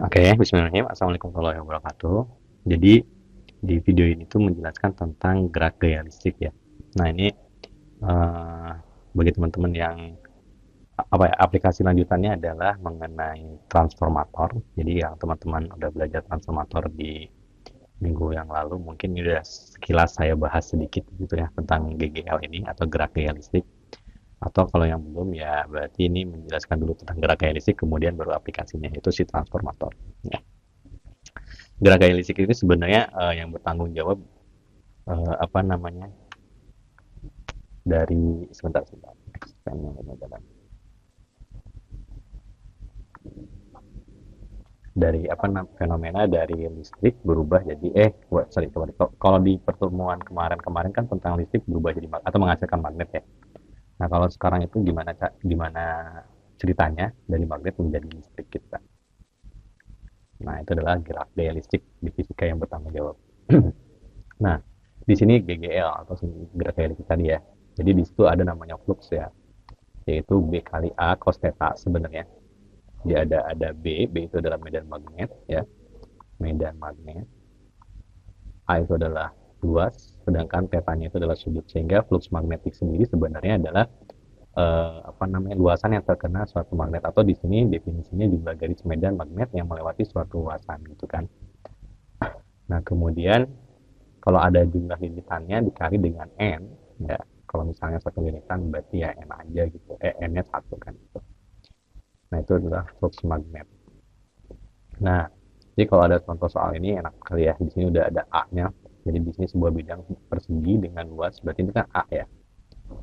Oke, bismillahirrahmanirrahim. Assalamualaikum warahmatullahi wabarakatuh. Jadi di video ini tuh menjelaskan tentang gerak gaya listrik ya. Nah ini eh, bagi teman-teman yang apa ya, aplikasi lanjutannya adalah mengenai transformator. Jadi yang teman-teman udah belajar transformator di minggu yang lalu, mungkin ini udah sekilas saya bahas sedikit gitu ya tentang GGL ini atau gerak gaya listrik. Atau kalau yang belum ya berarti ini menjelaskan dulu tentang gerak gaya listrik, kemudian baru aplikasinya itu si transformator. Ya. Gerak gaya listrik itu sebenarnya yang bertanggung jawab apa namanya dari sebentar sebentar dari apa fenomena dari listrik berubah jadi sorry sorry kalau di pertemuan kemarin kan tentang listrik berubah jadi atau menghasilkan magnet ya. Nah kalau sekarang itu gimana ceritanya dari magnet menjadi listrik kita. Nah itu adalah gerak gaya listrik di fisika yang bertanggung jawab. Nah di sini GGL atau gerak gaya listrik tadi ya. Jadi di situ ada namanya flux ya, yaitu B kali A cos theta sebenarnya. Dia ada B itu adalah medan magnet ya, medan magnet. A itu adalah luas, sedangkan tetanya itu adalah sudut. Sehingga flux magnetik sendiri sebenarnya adalah apa namanya luasan yang terkena suatu magnet, atau di sini definisinya jumlah garis medan magnet yang melewati suatu luasan gitu kan. Nah kemudian kalau ada jumlah lilitannya dikali dengan n ya, kalau misalnya satu lilitan berarti ya n aja gitu, n nya satu kan gitu. Nah itu adalah flux magnet. Nah, jadi kalau ada contoh soal ini enak kali ya. Di sini udah ada A-nya. Jadi di sini sebuah bidang persegi dengan luas. Berarti ini kan A ya.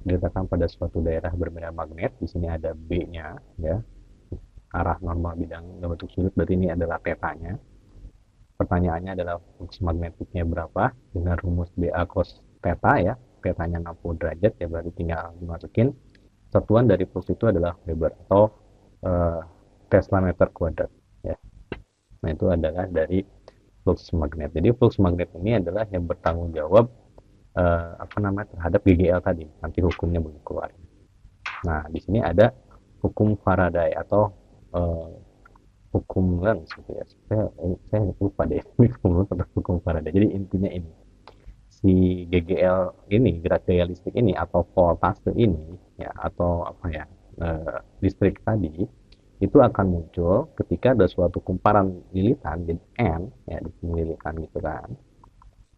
Diletakkan pada suatu daerah bermedan magnet. Di sini ada B-nya ya. Arah normal bidang dalam bentuk sudut. Berarti ini adalah tetanya. Pertanyaannya adalah flux magnetiknya berapa? Dengan rumus BA cos theta ya. Tetanya 60 derajat ya. Berarti tinggal dimasukin. Satuan dari flux itu adalah Weber atau eh, Tesla meter kuadrat ya. Nah, itu adalah dari flux magnet. Jadi flux magnet ini adalah yang bertanggung jawab apa namanya terhadap GGL tadi. Nanti hukumnya belum keluar. Nah, di sini ada hukum Faraday atau eh, hukum Lenz gitu ya. Saya lupa deh hukum Lenz atau hukum Faraday. Jadi intinya ini, si GGL ini, gerak gaya listrik ini atau voltase ini ya, atau apa ya, listrik tadi itu akan muncul ketika ada suatu kumparan lilitan jadi N ya, di sini lilitan gitu kan.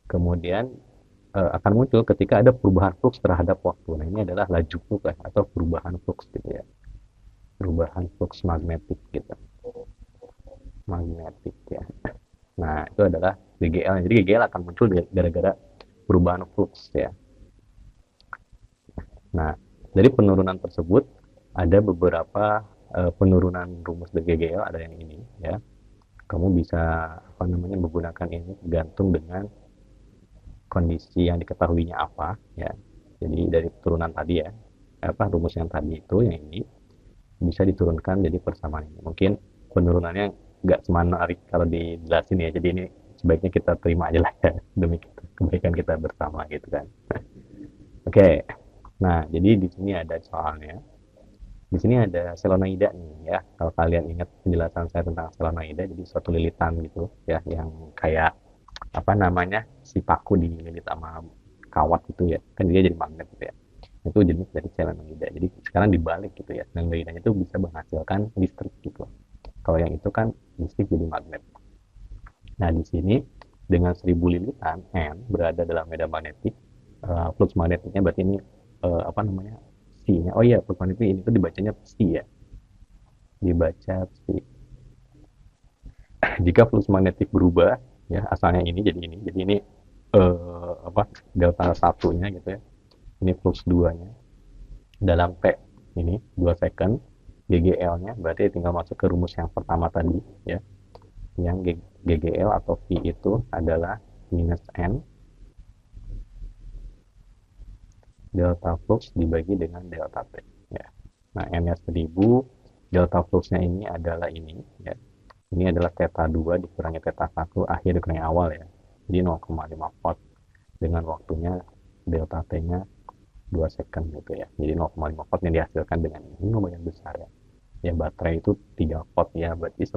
Kemudian akan muncul ketika ada perubahan flux terhadap waktu. Nah ini adalah laju flux ya, atau perubahan flux gitu ya, perubahan flux magnetik gitu, magnetik ya. Nah itu adalah GGL. Jadi GGL akan muncul gara-gara perubahan flux ya. Nah dari penurunan tersebut ada beberapa penurunan rumus dari GGL, ada yang ini ya. Kamu bisa apa namanya menggunakan ini tergantung dengan kondisi yang diketahuinya apa ya. Jadi dari turunan tadi ya, apa rumus yang tadi itu yang ini bisa diturunkan jadi persamaan ini. Mungkin penurunannya nggak semenarik kalau dijelasin ya, jadi ini sebaiknya kita terima aja lah ya demi kebaikan kita bersama gitu kan. Oke, nah jadi di sini ada soalnya. Di sini ada selenoida nih ya. Kalau kalian ingat penjelasan saya tentang selenoida, jadi suatu lilitan gitu ya, yang kayak apa namanya si paku dililit sama kawat gitu ya, kan dia jadi magnet gitu ya. Itu jenis dari selenoida. Jadi sekarang dibalik gitu ya, selenoida itu bisa menghasilkan listrik gitu. Kalau yang itu kan listrik jadi magnet. Nah di sini dengan 1000 lilitan N berada dalam medan magnetik, flux magnetiknya berarti ini apa namanya C-nya. Oh iya, flux magnetik ini tuh dibacanya C ya, dibaca C. Jika flux magnetik berubah ya, asalnya ini jadi ini apa delta satunya gitu ya, ini flux 2 nya dalam T ini 2 second. GGL nya berarti tinggal masuk ke rumus yang pertama tadi ya, yang GGL atau V itu adalah minus N delta flux dibagi dengan delta T ya. Nah N nya 1000, delta fluxnya ini adalah ini ya, ini adalah theta 2 dikurangi theta 1 akhir dikurangi awal ya, jadi 0,5 volt dengan waktunya delta T nya 2 second gitu ya. Jadi 0,5 volt yang dihasilkan dengan ini lumayan besar ya. Ya baterai itu 3 volt ya, berarti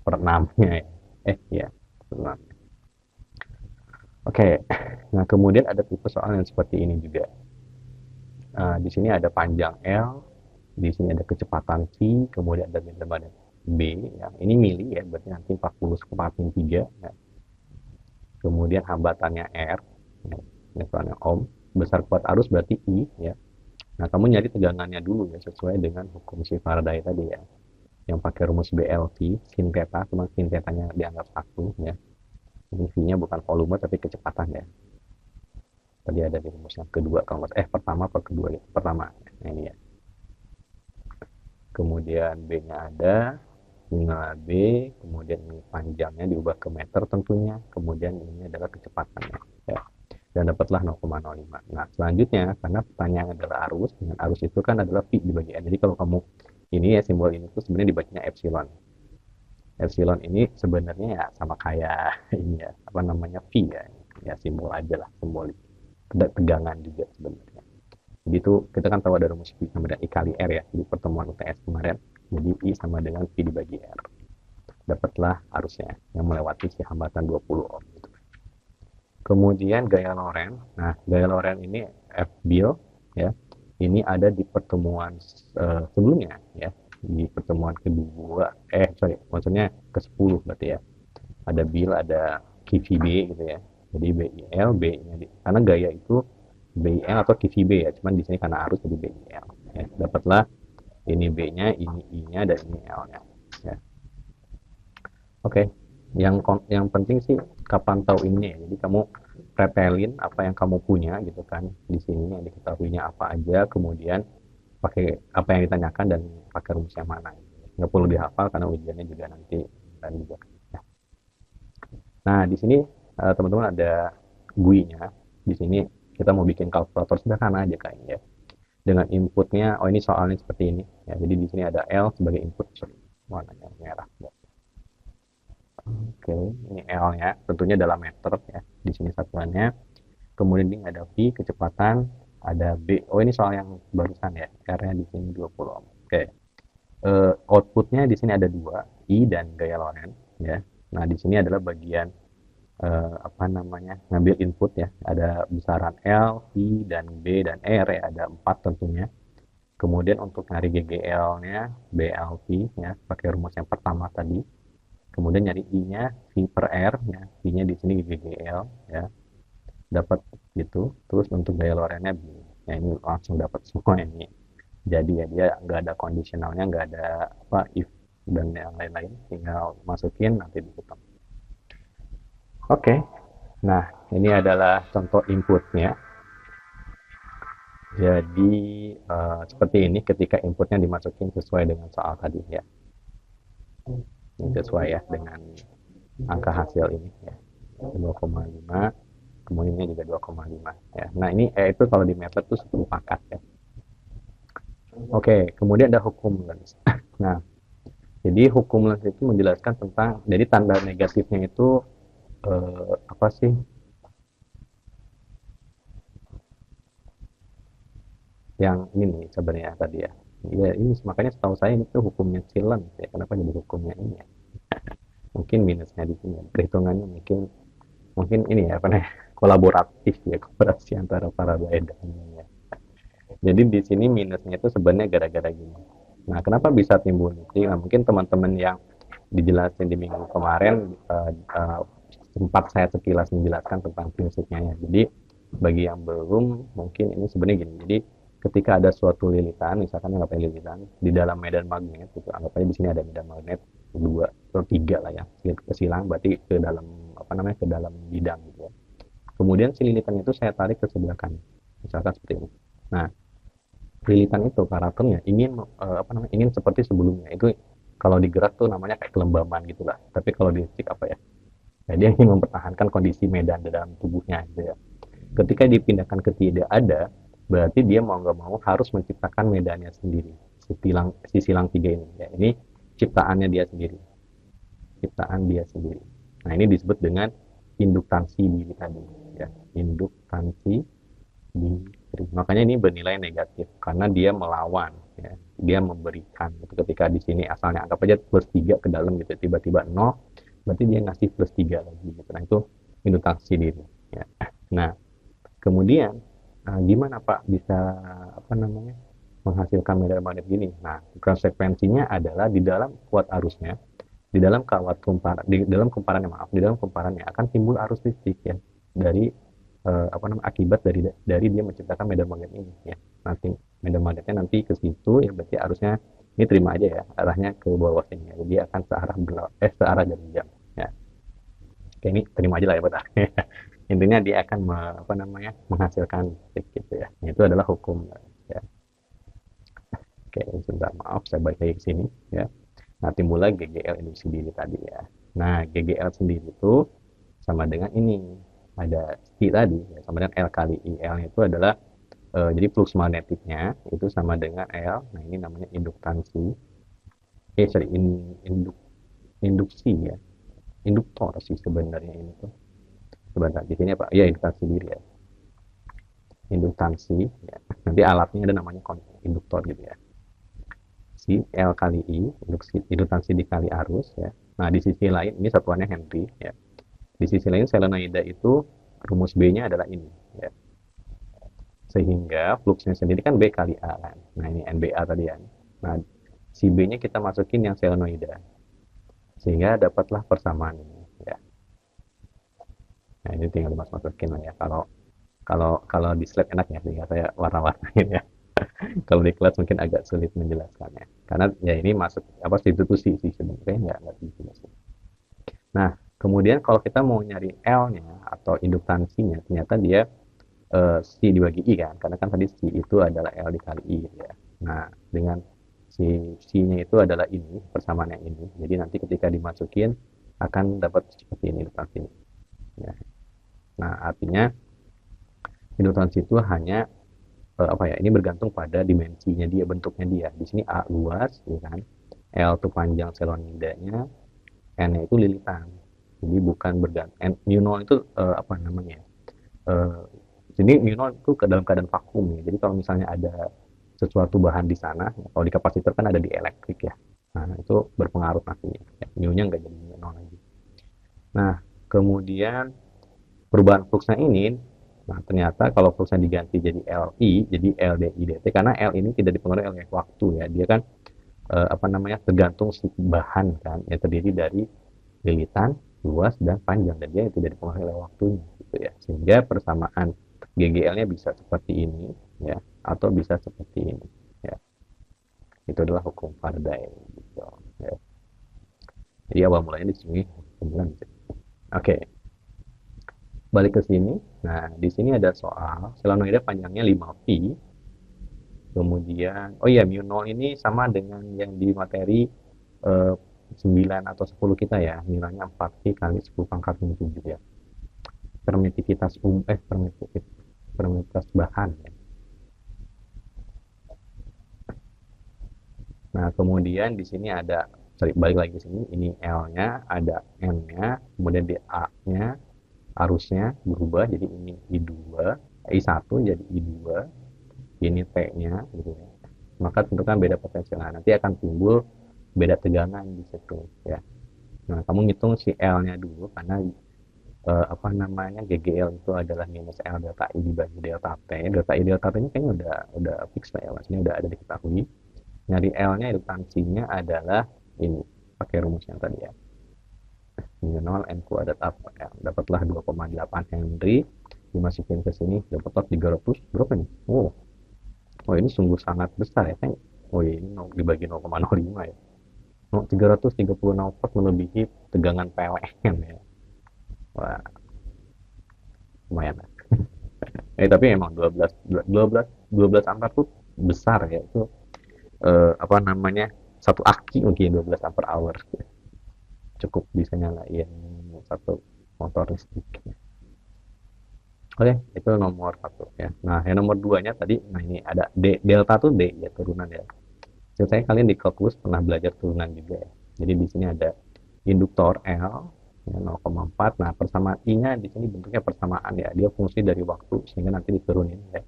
per 6-nya ya. Ya, per 6. Oke, nah kemudian ada tipe soal yang seperti ini juga. Di sini ada panjang L, di sini ada kecepatan V, kemudian ada lebar B, ya. Ini mili ya, berarti nanti 40/3, ya. Kemudian hambatannya R, ya. Ini soalnya ohm, besar kuat arus berarti I, ya. Nah, kamu nyari tegangannya dulu ya, sesuai dengan hukum si Faraday tadi ya. Yang pakai rumus BLV, sin theta, cuma sin thetanya dianggap 1, ya. Ini V-nya bukan volume, tapi kecepatan ya. Tadi ada di rumus yang kedua, kalau pertama atau kedua ya. Pertama, nah ini ya. Kemudian B-nya ada, tinggal B, kemudian ini panjangnya diubah ke meter tentunya, kemudian ini adalah kecepatannya, ya. Dan dapatlah 0,05. Nah, selanjutnya, karena pertanyaan adalah arus, dengan arus itu kan adalah V dibagi N. Jadi kalau kamu, ini ya, simbol ini tuh sebenarnya dibacanya epsilon. Epsilon ini sebenarnya ya sama kayak ini ya, apa namanya, V ya. Ya, simbol aja lah, simbolik. Tegangan juga sebenarnya. Jadi itu kita kan tahu ada rumus V sama dengan I kali R ya di pertemuan UTS kemarin. Jadi I sama dengan V dibagi R. Dapatlah arusnya yang melewati si hambatan 20 ohm. Kemudian gaya Lorentz. Nah, gaya Lorentz ini F bil ya. Ini ada di pertemuan sebelumnya ya. Di pertemuan kedua, maksudnya ke-10 berarti ya. Ada bil, ada QVB gitu ya. Jadi BIL, B-nya karena gaya itu BIL atau QVB ya, cuman di sini karena arus jadi BIL. Ya. Dapatlah ini B-nya, ini I-nya, dan ini L-nya. Ya. Oke, yang penting sih kapan tahu ini ya. Jadi kamu prepelin apa yang kamu punya gitu kan di sini yang diketahuinya apa aja, kemudian pakai apa yang ditanyakan dan pakai rumus yang mana. Nggak perlu dihafal karena ujiannya juga nanti dan juga. Ya. Nah di sini teman-teman ada GUI-nya. Di sini kita mau bikin kalkulator sederhana aja kayaknya ya. Dengan inputnya, ini soalnya seperti ini. Ya, jadi di sini ada L sebagai input, warnanya merah. Oke, ini L-nya, tentunya dalam meter ya. Di sini satuannya. Kemudian ini ada V, kecepatan, ada B. Ini soal yang barusan ya. R-nya di sini 20 ohm. Oke. Outputnya di sini ada dua, I dan gaya Lorentz ya. Nah, di sini adalah bagian ngambil input ya. Ada besaran L, V, dan B dan R ya. Ada 4 tentunya. Kemudian untuk nyari GGL-nya BLV ya, pakai rumus yang pertama tadi. Kemudian nyari I-nya V per R ya, V-nya di sini GGL ya. Dapat gitu. Terus untuk gaya Lorentz-nya B. Ya ini langsung dapat semua ini. Jadi ya dia nggak ada kondisionalnya, nggak ada if dan yang lain-lain, tinggal masukin nanti dihitung. Oke. Nah, ini adalah contoh inputnya. Jadi seperti ini ketika inputnya dimasukin sesuai dengan soal tadi ya. Ini sesuai ya dengan angka hasil ini ya. 2,5, kemudian ini juga 2,5 ya. Nah, ini itu kalau di MATLAB itu 10 pangkat ya. Oke, kemudian ada hukum Lenz. Nah, jadi hukum Lenz itu menjelaskan tentang, jadi tanda negatifnya itu apa sih? Yang ini nih sebenarnya tadi ya. Ya ini makanya setahu saya ini tuh hukumnya si Lenz ya. Kenapa jadi hukumnya ini ya? Mungkin minusnya di sini. Perhitungannya mungkin ini ya, kolaboratif ya, kolaborasi antara para dan ya. Jadi di sini minusnya itu sebenarnya gara-gara gini. Nah, kenapa bisa timbul ini? Nah, mungkin teman-teman yang dijelasin di minggu kemarin sempat saya sekilas menjelaskan tentang prinsipnya ya. Jadi bagi yang belum, mungkin ini sebenarnya gini. Jadi ketika ada suatu lilitan, misalkan anggap aja lilitan di dalam medan magnet, gitu, anggap aja di sini ada medan magnet 2 atau 3 lah ya, kesilang berarti ke dalam ke dalam bidang gitu ya. Kemudian si lilitan itu saya tarik ke sebelah kanan, misalkan seperti ini. Nah, lilitan itu karakternya ingin seperti sebelumnya. Itu kalau digerak tuh namanya kayak kelembaban gitulah. Tapi kalau di listrik apa ya? Nah, dia ingin mempertahankan kondisi medan di dalam tubuhnya gitu ya. Ketika dipindahkan ke tidak ada, berarti dia mau nggak mau harus menciptakan medannya sendiri. Si silang 3 ini. Ya, ini ciptaannya dia sendiri. Ciptaan dia sendiri. Nah, ini disebut dengan induktansi diri tadi. Ya, induktansi diri. Makanya ini bernilai negatif karena dia melawan. Ya. dia memberikan gitu. Ketika di sini asalnya anggap aja plus 3 ke dalam gitu, tiba-tiba 0, berarti dia ngasih plus 3 lagi gitu. Nah, itu induksi diri ya. Nah, kemudian gimana Pak bisa apa namanya menghasilkan medan magnet gini? Nah, konsekuensinya adalah di dalam kuat arusnya, di dalam kawat kumparan, di dalam kumparannya maaf, di dalam kumparannya akan timbul arus listrik ya dari apa namanya akibat dari dia menciptakan medan magnet ini ya. Nanti medan magnetnya nanti ke situ ya, berarti arusnya ini terima aja ya, arahnya ke bawah sini ya. Jadi dia akan searah jarum jam ya. Oke, ini terima aja lah ya Pak. Intinya dia akan apa namanya menghasilkan listrik gitu ya. Nah, itu adalah hukum ya. Oke, sebentar maaf saya balik lagi ke sini ya. Nah, timbullah GGL induksi diri tadi ya. Nah, GGL sendiri itu sama dengan ini. Ada I tadi ya, sama dengan L kali I. L itu adalah jadi flux magnetiknya itu sama dengan L. Nah, ini namanya induktansi. Sorry, induksi ya. Induktor sih sebenarnya ini tuh. Sebentar, di sini apa? Ya, induktansi diri ya. Induktansi ya. Nanti alatnya ada namanya induktor gitu ya. Si L kali I, induktansi dikali arus ya. Nah, di sisi lain ini satuannya Henry ya. Di sisi lain solenoida itu rumus B-nya adalah ini ya. Sehingga fluxnya sendiri kan B kali A kan. Nah, ini NBA tadi ya. Nah, si B-nya kita masukin yang solenoida. Sehingga dapatlah persamaan ini ya. Nah, ini tinggal dimasukin lah ya. Kalau di slide enak ya, tinggal saya warna-warnain ya. Kalau di kelas mungkin agak sulit menjelaskannya. Karena ya ini masuk apa substitusi sih sebenarnya nggak substitusi. Nah, kemudian kalau kita mau nyari L-nya atau induktansinya, ternyata dia C dibagi I kan, karena kan tadi C itu adalah L dikali I ya. Nah, dengan C-nya itu adalah ini, persamaan yang ini. Jadi nanti ketika dimasukin akan dapat seperti ini induktansi. Ya. Nah, artinya induktansi itu hanya apa ya? Ini bergantung pada dimensinya dia, bentuknya dia. Di sini A luas, ya kan? L itu panjang selonidanya, N-nya itu lilitan. Jadi bukan bergantung. Mu 0 itu apa namanya? Jadi mu 0 itu ke dalam keadaan vakum ya. Jadi kalau misalnya ada sesuatu bahan di sana, ya, kalau di kapasitor kan ada di elektrik ya. Nah, itu berpengaruh nantinya. Ya, mu-nya nggak jadi mu 0 lagi. Nah, kemudian perubahan fluxnya ini, nah ternyata kalau fluxnya diganti jadi LI, jadi LDI dt, karena L ini tidak dipengaruhi oleh waktu ya. Dia kan apa namanya tergantung si bahan kan, yang terdiri dari lilitan, luas dan panjang, dan dia tidak dipengaruhi oleh waktunya gitu ya. Sehingga persamaan GGL-nya bisa seperti ini ya, atau bisa seperti ini ya. Itu adalah hukum Faraday gitu ya. Jadi awal mulanya di sini 9. Oke. Balik ke sini. Nah, di sini ada soal solenoida panjangnya 5 pi. Kemudian, oh iya, mu 0 ini sama dengan yang di materi 9 atau 10 kita ya. Nilainya 4pi kali 10 pangkat 7 ya. Permitivitas permitivitas bahan ya. Nah, kemudian di sini ada, balik lagi ke sini, ini L-nya, ada N-nya, kemudian di A-nya, arusnya berubah, jadi ini I2, I1 jadi I2, ini T-nya, gitu ya. Maka tentukan beda potensial. Nah, nanti akan timbul beda tegangan di situ, ya. Nah, kamu ngitung si L-nya dulu, karena apa namanya, GGL itu adalah minus L delta I dibagi delta T. Delta I delta T ini kayaknya udah fix lah ya, maksudnya udah ada diketahui. Nyari L-nya, induktansinya adalah ini, pakai rumus yang tadi ya. Mu 0 N kuadrat apa ya, dapatlah 2,8 Henry, dimasukin ke sini dapatlah 300 berapa nih? Oh ini sungguh sangat besar ya kan. Oh ini dibagi 0,05 ya. 336 watt melebihi tegangan PLN ya. Wah, lumayan lah. Tapi emang 12 ampere tuh besar ya, itu apa namanya, satu aki mungkin 12 ampere hour, cukup bisa nyalain satu motor listrik. Oke, itu nomor 1 ya. Nah, yang nomor 2-nya tadi, nah ini ada delta tuh D ya, turunan ya. Saya kalian di kalkulus pernah belajar turunan juga ya. Jadi di sini ada induktor L ya, 0,4. Nah, persamaan I-nya di sini bentuknya persamaan ya. Dia fungsi dari waktu sehingga nanti diturunin ya.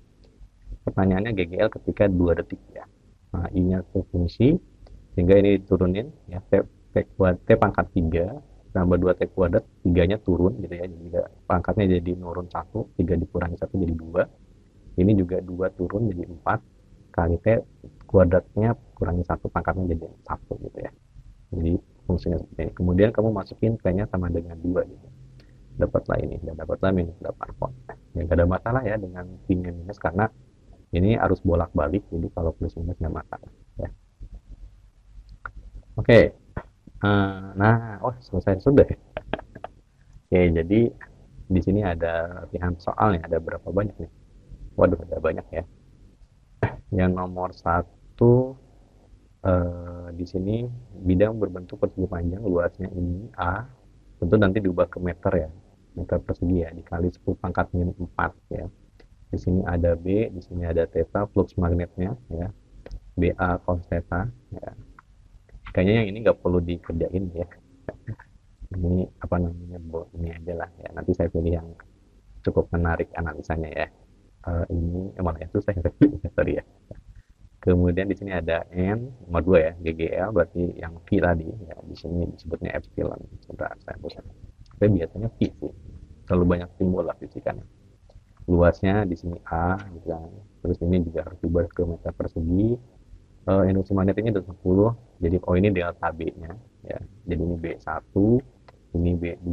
Pertanyaannya GGL ketika 2 detik ya. Nah, I-nya tuh fungsi, sehingga ini diturunin ya, T pangkat 3 tambah 2 T kuadrat, 3-nya turun gitu ya, jadi pangkatnya jadi nurun 1, 3 dikurangi 1 jadi 2, ini juga 2 turun jadi 4, kali T kuadratnya kurangi 1, pangkatnya jadi 1 gitu ya. Jadi fungsinya seperti ini. Kemudian kamu masukin T-nya sama dengan 2 gitu. Dapatlah ini, dan dapatlah minus 8 volt. Ya nggak ada masalah ya dengan P-nya minus, karena ini harus bolak-balik, jadi kalau plus minus nggak masalah ya. Oke. Nah, oh selesai sudah ya. Oke, jadi di sini ada latihan soal nih, ada berapa banyak nih? Waduh, ada banyak ya. Yang nomor satu, di sini bidang berbentuk persegi panjang, luasnya ini A, tentu nanti diubah ke meter ya, meter persegi ya, dikali 10 pangkat min 4 ya. Di sini ada B, di sini ada theta, flux magnetnya ya, BA cos theta ya. Kayaknya yang ini nggak perlu dikerjain ya. Ini apa namanya, ini aja lah ya. Nanti saya pilih yang cukup menarik analisanya ya. Ini malah yang susah ya, sorry ya. Kemudian di sini ada N nomor 2 ya, GGL berarti yang V tadi ya, di sini disebutnya epsilon. Sudah saya hapuskan. Tapi biasanya V sih. Terlalu banyak simbol lah fisikannya. Luasnya di sini A gitu kan. Terus ini juga harus diubah ke meter persegi. Induksi magnetiknya itu 10. Jadi ini delta B-nya ya. Jadi ini B1, ini B2,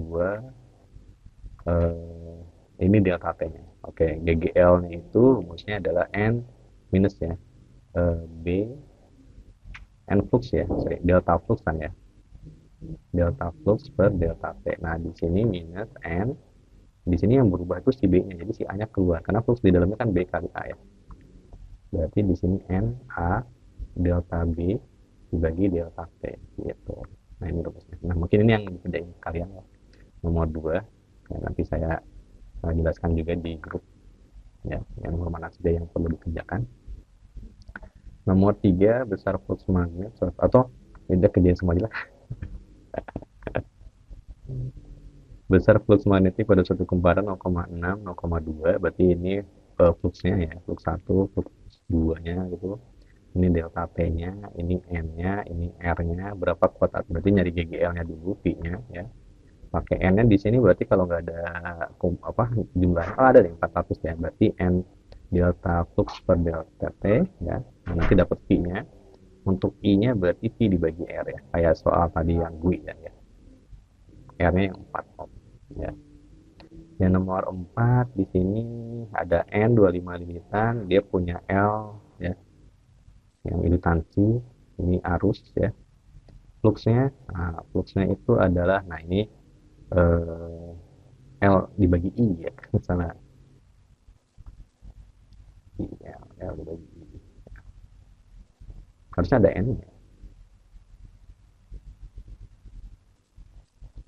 ini delta T-nya. Oke, GGL-nya itu rumusnya adalah N minus ya, B N flux ya, sorry, delta flux kan ya, delta flux per delta T. Nah, di sini minus N, di sini yang berubah itu si B-nya, jadi si A-nya keluar, karena flux di dalamnya kan B kali A ya. Berarti di sini N A delta B dibagi delta T gitu. Nah, ini rumusnya. Nah, mungkin ini yang dikerjain kalian ya. Nomor 2, ya, nanti saya jelaskan juga di grup ya, yang nomor mana saja yang perlu dikerjakan. Nomor 3, besar flux magnet atau tidak kerjain semua aja lah. Besar flux magnetik pada suatu kumparan 0,6, 0,2, berarti ini fluxnya ya, flux 1, flux 2-nya gitu. Ini delta T-nya, ini N-nya, ini R-nya, berapa kuadrat? Berarti nyari GGL-nya dulu, V-nya ya. Pakai N-nya di sini berarti kalau nggak ada apa jumlahnya, oh ada nih 400 ya. Berarti N delta flux per delta T ya. Nah, nanti dapat V-nya. Untuk I-nya berarti V dibagi R ya. Kayak soal tadi yang gue ya. R-nya yang 4 ohm ya. Yang nomor 4 di sini ada N 25 limitan, dia punya L ya. Yang indukansi, ini arus ya. Fluxnya, nah fluxnya itu adalah, nah ini L dibagi I ya, misalnya I, L dibagi I. Harusnya ada N ya.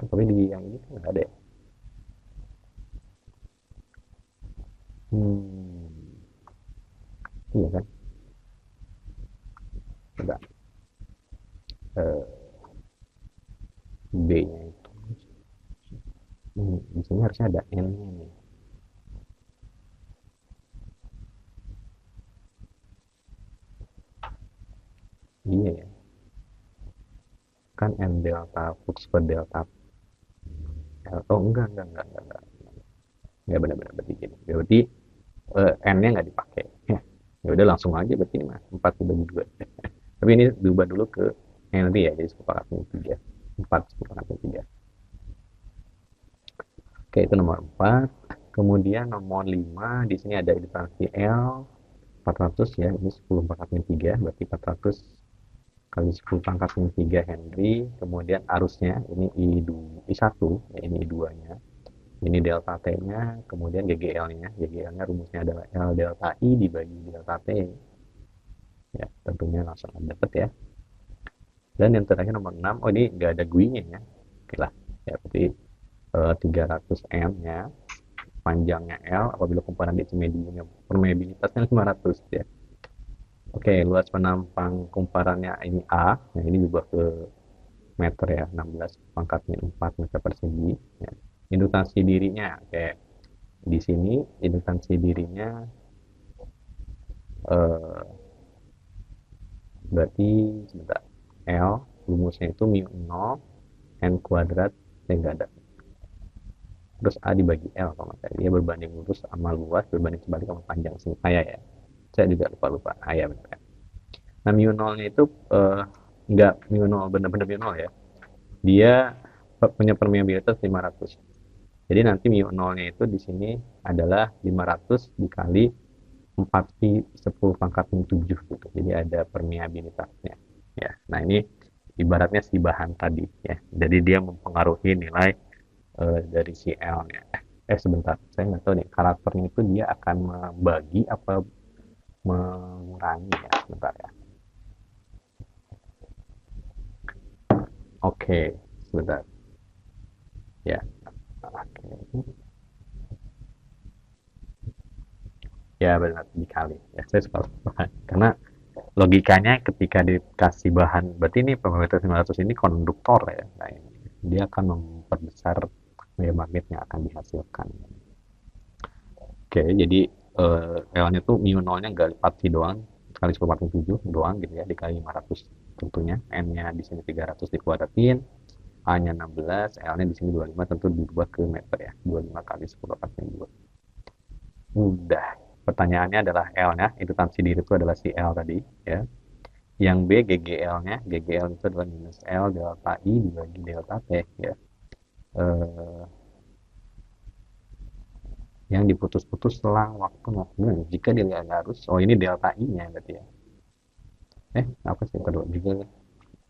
Tapi di yang ini kan nggak ada ya. Iya kan? Coba B-nya itu. Di sini harusnya ada N-nya nih. Iya ya. Kan N delta flux per delta. Oh enggak. Enggak benar-benar berarti gini. Berarti N-nya nggak dipakai. Ya udah langsung aja berarti ini mah 4 dibagi 2. Tapi ini diubah dulu ke Henry ya, jadi 10 pangkat 3. 4 10 pangkat 3. Oke, itu nomor 4. Kemudian nomor 5, di sini ada indukansi L 400 ya, ini 10 pangkat 3, berarti 400 kali 10 pangkat 3 Henry. Kemudian arusnya ini I1 ya, ini I2-nya. Ini delta T-nya, kemudian GGL-nya. GGL-nya rumusnya adalah L delta I dibagi delta T. Ya, tentunya langsung dapat ya. Dan yang terakhir nomor 6, oh ini nggak ada GUI-nya ya. Oke lah, ya berarti 300 M ya. Panjangnya L apabila kumparan DC mediumnya permeabilitasnya 500 ya. Oke, luas penampang kumparannya ini A. Nah, ini juga ke meter ya, 16 pangkatnya 4 meter persegi ya. Indukansi dirinya kayak di sini indukansi dirinya berarti sebentar, L rumusnya itu mu 0 N kuadrat T nggak ada, terus A dibagi L kalau nggak salah, dia berbanding lurus sama luas berbanding sebalik sama panjang sini saya juga lupa ya benar. Nah mu nolnya itu nggak mu nol bener-bener mu nol ya, dia punya permeabilitas 500. Jadi nanti mu nolnya itu di sini adalah 500 dikali 4 pi 10 pangkat 7 gitu. Jadi ada permeabilitasnya ya. Nah ini ibaratnya si bahan tadi ya. Jadi dia mempengaruhi nilai dari si L-nya. Sebentar, saya nggak tahu nih karakternya itu dia akan membagi apa mengurangi ya. Sebentar ya. Oke, sebentar ya. Oke. Ya benar dikali. Ya saya suka bahan. Karena logikanya ketika dikasih bahan, berarti ini pembebetan 500 ini konduktor ya. Nah, ini. Dia akan memperbesar gaya magnet yang akan dihasilkan. Oke, jadi relnya tuh mu nolnya nggak 4 doang, kali 10 doang gitu ya, dikali 500 tentunya. N-nya di sini 300 dikuadratin, A-nya 16, L-nya di sini 25 tentu diubah ke meter ya. 25 kali 10 udah. Pertanyaannya adalah L-nya, itu tensi diri itu adalah si L tadi ya. Yang B GGL-nya, GGL itu adalah minus L delta I dibagi delta T ya. Eh, yang diputus-putus selang waktu 0, jika dilihat arus, oh ini delta I-nya berarti ya. Apa sih kedua? Juga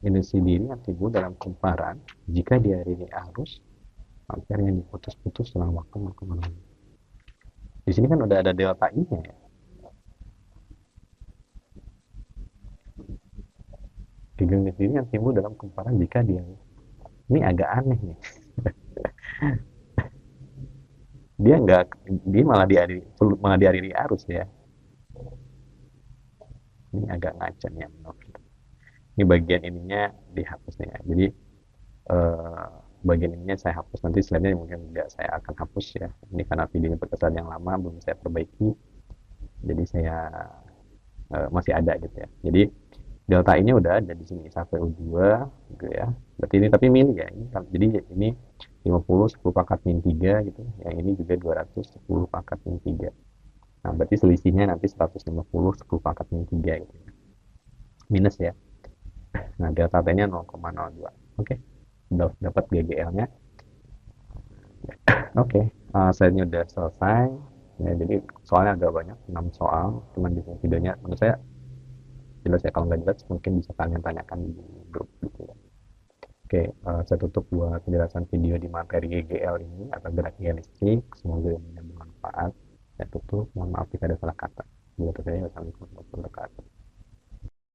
energi diri yang timbul dalam kumparan jika diiringi arus ampere yang diputus-putus selang waktu 0. Di sini kan udah ada delta I-nya ya. Gegengan sendiri yang timbul dalam kumparan jika dia, ini agak aneh nih. Dia nggak, dia malah dialiri arus ya. Ini agak ngaco ya menurut kita. Ini bagian ininya dihapus nih ya. Jadi bagian ininya saya hapus, nanti slide-nya mungkin nggak saya akan hapus ya. Ini karena videonya berkesan yang lama belum saya perbaiki, jadi saya masih ada gitu ya. Jadi delta ini udah ada di sini sampai U2 gitu ya. Berarti ini tapi min ya. Jadi ini 50 10 pangkat min 3 gitu. Yang ini juga 200 10 pangkat min 3. Nah, berarti selisihnya nanti 150 10 pangkat min 3 gitu ya. Minus ya. Nah, delta T-nya 0,02. Oke. Udah dapat GGL-nya. Oke. Slide-nya udah selesai. Ya, jadi soalnya agak banyak, 6 soal. Cuman di videonya menurut saya jelas ya, kalau nggak jelas mungkin bisa kalian tanyakan di grup gitu ya. Oke, saya tutup buat penjelasan video di materi GGL ini atau gerak listrik. Semoga ini bermanfaat. Saya tutup, mohon maaf jika ada salah kata. Saya wassalamualaikum.